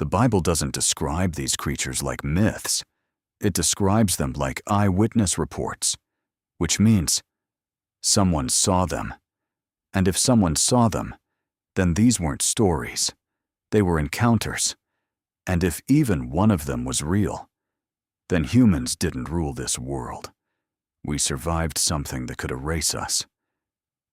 The Bible doesn't describe these creatures like myths. It describes them like eyewitness reports, which means someone saw them. And if someone saw them, then these weren't stories. They were encounters. And if even one of them was real, then humans didn't rule this world. We survived something that could erase us.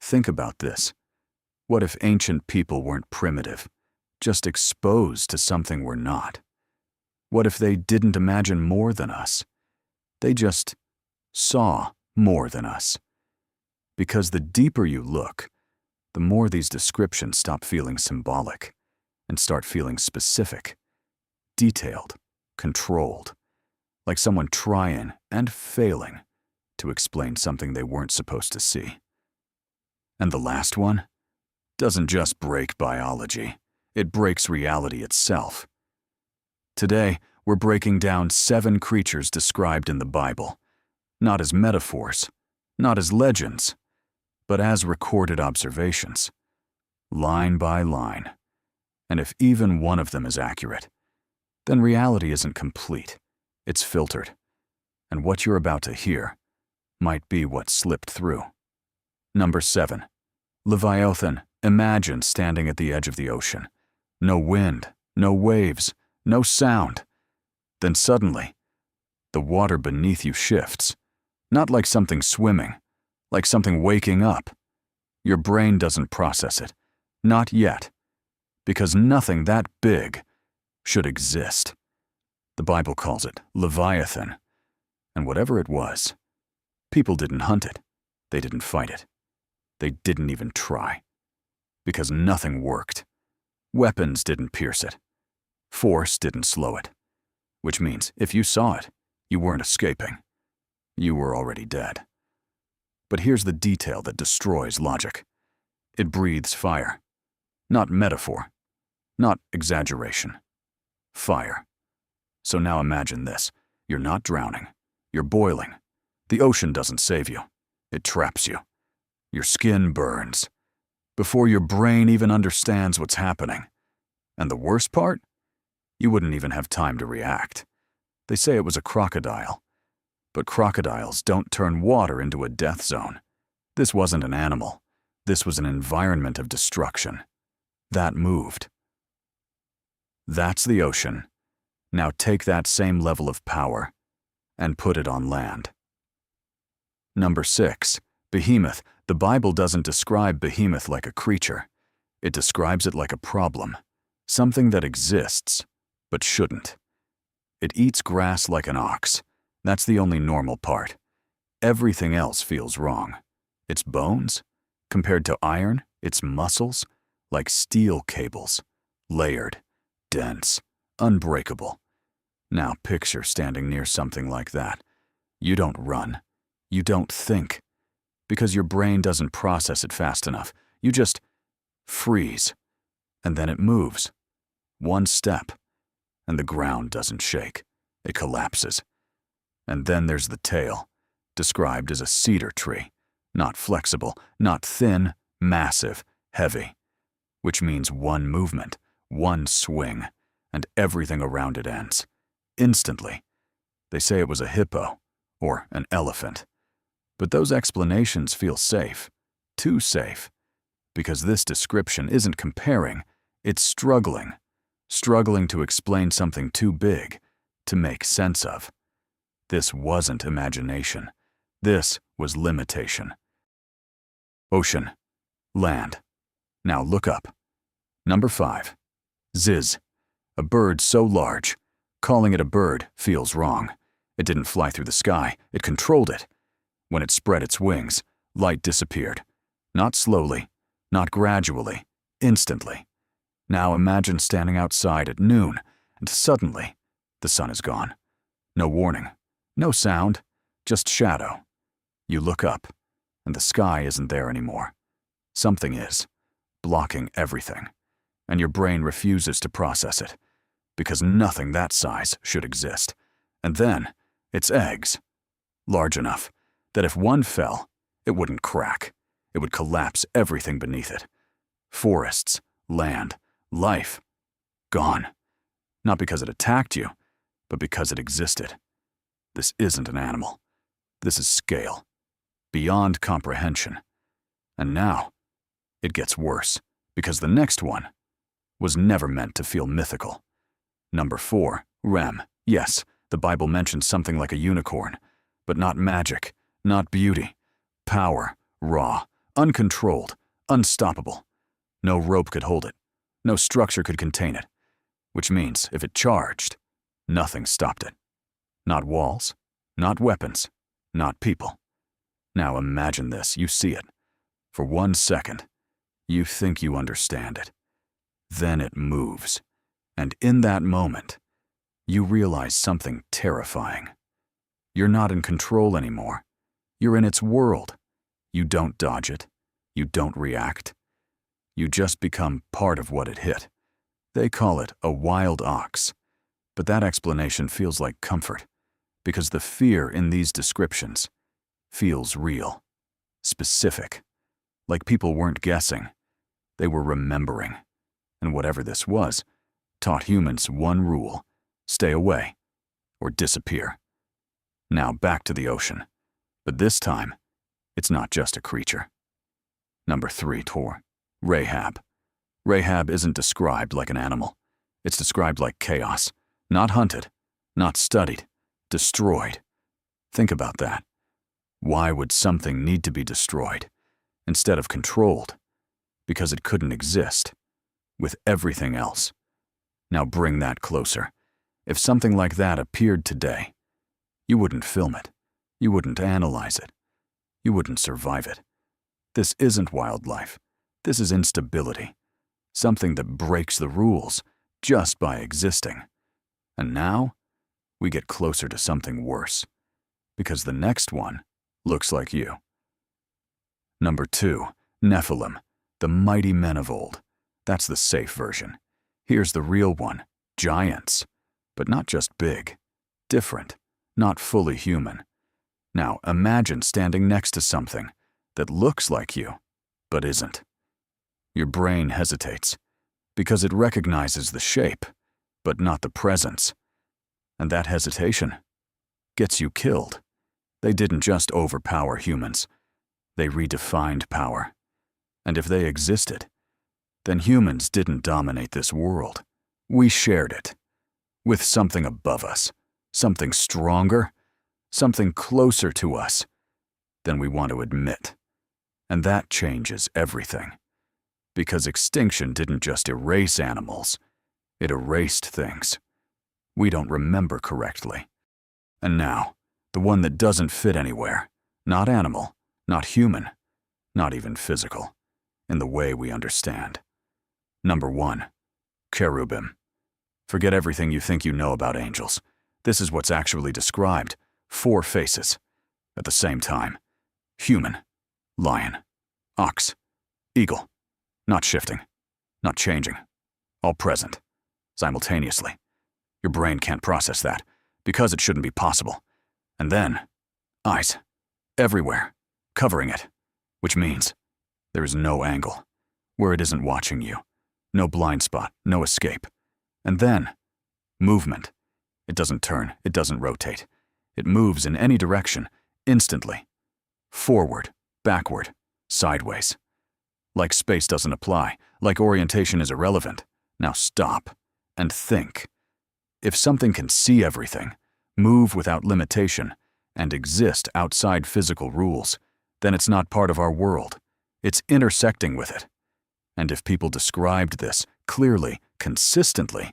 Think about this. What if ancient people weren't primitive, just exposed to something we're not? What if they didn't imagine more than us? They just saw more than us. Because the deeper you look, the more these descriptions stop feeling symbolic and start feeling specific, detailed, controlled, like someone trying and failing to explain something they weren't supposed to see. And the last one doesn't just break biology, it breaks reality itself. Today, we're breaking down 7 creatures described in the Bible, not as metaphors, not as legends, but as recorded observations, line by line. And if even one of them is accurate, then reality isn't complete, it's filtered. And what you're about to hear might be what slipped through. Number 7. Leviathan. Imagine standing at the edge of the ocean. No wind, no waves, no sound. Then suddenly, the water beneath you shifts, not like something swimming, like something waking up. Your brain doesn't process it, not yet, because nothing that big should exist. The Bible calls it Leviathan, and whatever it was, people didn't hunt it, they didn't fight it, they didn't even try, because nothing worked. Weapons didn't pierce it, force didn't slow it, which means if you saw it, you weren't escaping, you were already dead. But here's the detail that destroys logic. It breathes fire. Not metaphor. Not exaggeration. Fire. So now imagine this. You're not drowning. You're boiling. The ocean doesn't save you. It traps you. Your skin burns. Before your brain even understands what's happening. And the worst part? You wouldn't even have time to react. They say it was a crocodile. But crocodiles don't turn water into a death zone. This wasn't an animal. This was an environment of destruction. That moved. That's the ocean. Now take that same level of power and put it on land. Number 6. Behemoth. The Bible doesn't describe Behemoth like a creature. It describes it like a problem. Something that exists, but shouldn't. It eats grass like an ox. That's the only normal part. Everything else feels wrong. Its bones, compared to iron, its muscles, like steel cables, layered, dense, unbreakable. Now picture standing near something like that. You don't run. You don't think. Because your brain doesn't process it fast enough. You just freeze. And then it moves. One step. And the ground doesn't shake. It collapses. And then there's the tail, described as a cedar tree. Not flexible, not thin, massive, heavy. Which means one movement, one swing, and everything around it ends. Instantly. They say it was a hippo, or an elephant. But those explanations feel safe. Too safe. Because this description isn't comparing, it's struggling. Struggling to explain something too big to make sense of. This wasn't imagination. This was limitation. Ocean. Land. Now look up. Number 5. Ziz. A bird so large. Calling it a bird feels wrong. It didn't fly through the sky. It controlled it. When it spread its wings, light disappeared. Not slowly, not gradually, instantly. Now imagine standing outside at noon, and suddenly, the sun is gone. No warning. No sound, just shadow. You look up, and the sky isn't there anymore. Something is, blocking everything, and your brain refuses to process it, because nothing that size should exist. And then, it's eggs, large enough that if one fell, it wouldn't crack. It would collapse everything beneath it. Forests, land, life, gone. Not because it attacked you, but because it existed. This isn't an animal. This is scale, beyond comprehension. And now, it gets worse, because the next one was never meant to feel mythical. Number 4, Rem. Yes, the Bible mentions something like a unicorn, but not magic, not beauty. Power, raw, uncontrolled, unstoppable. No rope could hold it. No structure could contain it. Which means, if it charged, nothing stopped it. Not walls, not weapons, not people. Now imagine this, you see it. For 1 second, you think you understand it. Then it moves, and in that moment, you realize something terrifying. You're not in control anymore. You're in its world. You don't dodge it. You don't react. You just become part of what it hit. They call it a wild ox, but that explanation feels like comfort, because the fear in these descriptions feels real, specific, like people weren't guessing. They were remembering. And whatever this was, taught humans one rule: stay away or disappear. Now back to the ocean, but this time, it's not just a creature. Number 3, Tor. Rahab. Rahab isn't described like an animal. It's described like chaos, not hunted, not studied, destroyed. Think about that. Why would something need to be destroyed instead of controlled? Because it couldn't exist with everything else. Now bring that closer. If something like that appeared today, you wouldn't film it. You wouldn't analyze it. You wouldn't survive it. This isn't wildlife. This is instability. Something that breaks the rules just by existing. And now, we get closer to something worse, because the next one looks like you. Number 2, Nephilim, the mighty men of old. That's the safe version. Here's the real one, giants, but not just big, different, not fully human. Now imagine standing next to something that looks like you, but isn't. Your brain hesitates, because it recognizes the shape, but not the presence. And that hesitation gets you killed. They didn't just overpower humans. They redefined power. And if they existed, then humans didn't dominate this world. We shared it with something above us, something stronger, something closer to us than we want to admit. And that changes everything. Because extinction didn't just erase animals, it erased things. We don't remember correctly. And now, the one that doesn't fit anywhere, not animal, not human, not even physical, in the way we understand. Number 1, Cherubim. Forget everything you think you know about angels. This is what's actually described. 4 faces. At the same time. Human, lion, ox, eagle. Not shifting, not changing. All present, simultaneously. Your brain can't process that, because it shouldn't be possible. And then, eyes, everywhere, covering it. Which means, there is no angle, where it isn't watching you. No blind spot, no escape. And then, movement. It doesn't turn, it doesn't rotate. It moves in any direction, instantly. Forward, backward, sideways. Like space doesn't apply, like orientation is irrelevant. Now stop and think. If something can see everything, move without limitation, and exist outside physical rules, then it's not part of our world. It's intersecting with it. And if people described this clearly, consistently,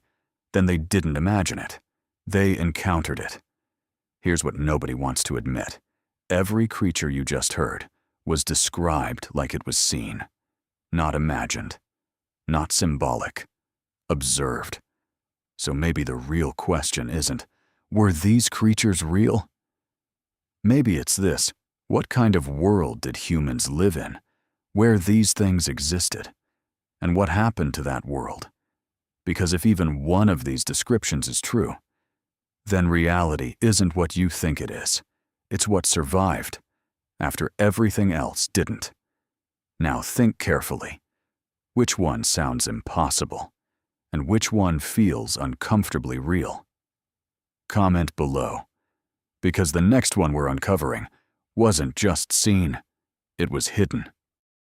then they didn't imagine it. They encountered it. Here's what nobody wants to admit. Every creature you just heard was described like it was seen. Not imagined. Not symbolic. Observed. So maybe the real question isn't, were these creatures real? Maybe it's this: what kind of world did humans live in, where these things existed? And what happened to that world? Because if even one of these descriptions is true, then reality isn't what you think it is. It's what survived, after everything else didn't. Now think carefully. Which one sounds impossible? and which one feels uncomfortably real? Comment below, because the next one we're uncovering wasn't just seen, it was hidden.